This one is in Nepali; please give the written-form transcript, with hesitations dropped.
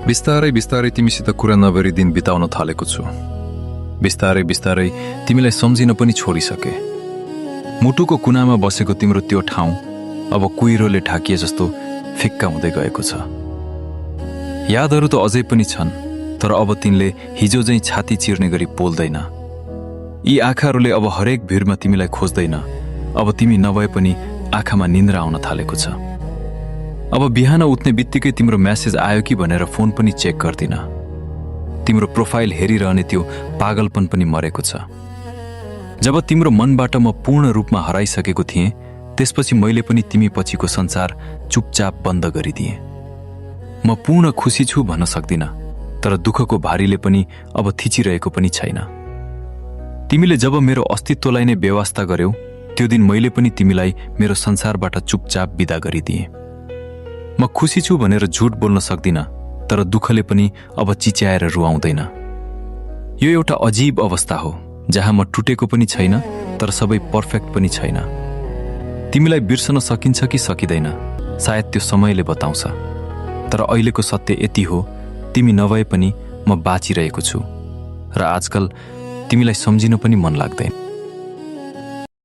बिस्तारै बिस्तारै तिमीसित कुरा नगरी दिन बिताउन थालेको छु। बिस्तारै बिस्तारै तिमीलाई सम्झिन पनि छोडिसके। मुटुको कुनामा बसेको तिम्रो त्यो ठाउँ अब कुहिरोले ढाकिए जस्तो फिक्का हुँदै गएको छ। यादहरू त अझै पनि छन्, तर अब तिनले हिजो झैँ छाती चिर्ने गरी पोल्दैन। यी आँखाहरूले अब हरेक भिडमा तिमीलाई खोज्दैन। अब तिमी नभए पनि आँखामा निन्द्रा आउन थालेको छ। अब बिहान उठ्ने बित्तिकै तिम्रो म्यासेज आयो कि भनेर फोन पनि चेक गर्दिन। तिम्रो प्रोफाइल हेरिरहने त्यो पागलपन पनि मरेको छ। जब तिम्रो मनबाट म पूर्ण रूपमा हराइसकेको थिएँ, त्यसपछि मैले पनि तिमी पछिको संसार चुपचाप बन्द गरिदिएँ। म पूर्ण खुसी छु भन्न सक्दिन, तर दुःखको भारीले पनि अब थिचिरहेको पनि छैन। तिमीले जब मेरो अस्तित्वलाई नै बेवास्ता गर्यौ, त्यो दिन मैले पनि तिमीलाई मेरो संसारबाट चुपचाप बिदा गरिदिएँ। म खुसी छु भनेर झुट बोल्न सक्दिन, तर दुःखले पनि अब चिच्याएर रुवाउँदैन। यो एउटा अजीब अवस्था हो जहाँ म टुटेको पनि छैन, तर सबै पर्फेक्ट पनि छैन। तिमीलाई बिर्सन सकिन्छ कि सकिँदैन, सायद त्यो समयले बताउँछ। तर अहिलेको सत्य यति हो, तिमी नभए पनि म बाँचिरहेको छु र आजकल तिमीलाई सम्झिन पनि मन लाग्दैन।